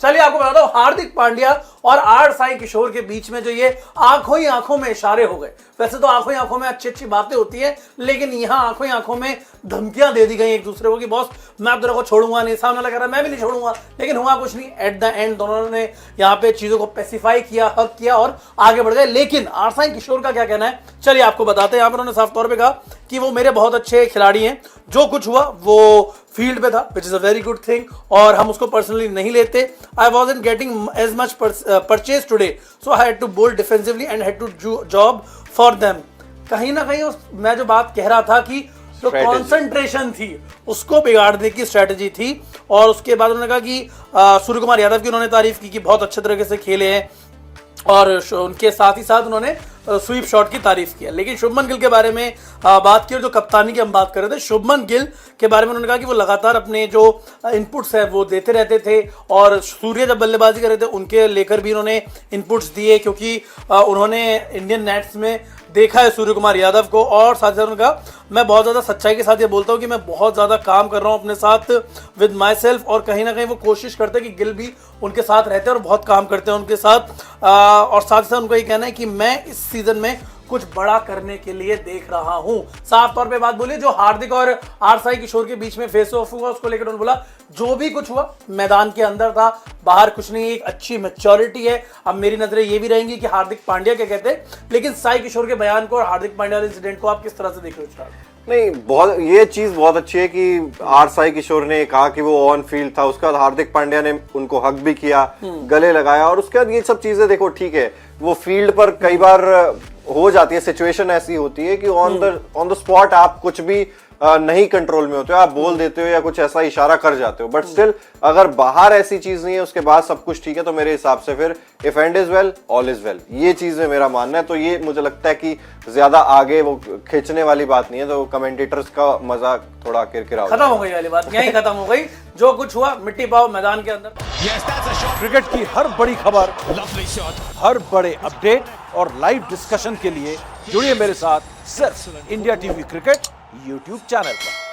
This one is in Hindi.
चलिए आपको बताता हूं, हार्दिक पांड्या और आर साई किशोर के बीच में जो ये आंखों ही आंखों में इशारे हो गए। वैसे तो आंखों ही आंखों में अच्छी अच्छी बातें होती है, लेकिन यहां आंखों ही आंखों में धमकियां दे दी गई एक दूसरे को कि बॉस मैं तेरे को छोड़ूंगा नहीं, सामने वाला कह रहा मैं भी नहीं छोड़ूंगा, लेकिन हुआ कुछ नहीं। एट द एंड दोनों ने यहाँ पे चीजों को पेसिफाई किया, हक किया और आगे बढ़ गए। लेकिन आर साई किशोर का क्या कहना है, चलिए आपको बताते हैं। यहाँ पर उन्होंने साफ तौर पर कहा कि वो मेरे बहुत अच्छे खिलाड़ी हैं, जो कुछ हुआ वो फील्ड पे था, which is a very good thing, और हम उसको पर्सनली नहीं लेते। I wasn't getting as much purchase today, so I had to bowl defensively and had to job for them. कहीं ना कहीं मैं जो बात कह रहा था कि जो कॉन्सेंट्रेशन थी उसको बिगाड़ने की स्ट्रेटेजी थी। और उसके बाद उन्होंने कहा कि सूर्य कुमार यादव की उन्होंने तारीफ की कि बहुत अच्छे तरीके से खेले हैं, और उनके साथ ही साथ उन्होंने स्वीप शॉट की तारीफ किया। लेकिन शुभमन गिल के बारे में बात की, और जो कप्तानी की हम बात कर रहे थे, शुभमन गिल के बारे में उन्होंने कहा कि वो लगातार अपने जो इनपुट्स है वो देते रहते थे, और सूर्य जब बल्लेबाजी कर रहे थे उनके लेकर भी उन्होंने इनपुट्स दिए, क्योंकि उन्होंने इंडियन नेट्स में देखा है सूर्य कुमार यादव को। और साथ ही साथ उन्होंने कहा मैं बहुत ज़्यादा सच्चाई के साथ ये बोलता हूँ कि मैं बहुत ज़्यादा काम कर रहा हूँ अपने साथ विद माई सेल्फ, और कहीं ना कहीं वो कोशिश करते हैं कि गिल भी उनके साथ रहते हैं और बहुत काम करते हैं उनके साथ। और साथ ही साथ उनको ये कहना है कि मैं इस सीजन में कुछ बड़ा करने के लिए देख रहा हूं। साफ तौर पे बात बोली, जो हार्दिक और आर साई किशोर के बीच में फेस ऑफ हुआ उसको लेकर उन्होंने बोला जो भी कुछ हुआ मैदान के अंदर था, बाहर कुछ नहीं, एक अच्छी मैच्योरिटी है। अब मेरी नजरें ये भी रहेंगी कि हार्दिक पांड्या क्या कहते हैं, लेकिन साई किशोर के बयान को और हार्दिक पांड्या इंसिडेंट को आप किस तरह से देख रहे हो? नहीं, बहुत ये चीज बहुत अच्छी है कि आर साई किशोर ने कहा कि वो ऑन फील्ड था, उसके बाद हार्दिक पांड्या ने उनको हक भी किया, गले लगाया, और उसके बाद ये सब चीजें देखो ठीक है, वो फील्ड पर कई बार हो जाती है, सिचुएशन ऐसी होती है कि ऑन द स्पॉट आप कुछ भी नहीं कंट्रोल में होते हो, आप बोल देते हो या कुछ ऐसा इशारा कर जाते हो, बट स्टिल अगर बाहर ऐसी चीज नहीं है, उसके बाद सब कुछ ठीक है, तो मेरे हिसाब से फिर if and is well all is well, ये चीज है मेरा मानना है। तो ये मुझे लगता है कि ज्यादा आगे वो खींचने वाली बात नहीं है, तो कमेंटेटर्स का मजाक थोड़ा किरकिरा खत्म हो गई वाली बात, यही खत्म हो गई। जो कुछ हुआ मिट्टी पाओ मैदान के अंदर। क्रिकेट की हर बड़ी खबर, हर बड़े अपडेट और लाइव डिस्कशन के लिए जुड़िए मेरे साथ सिर्फ India TV cricket YouTube channel पर।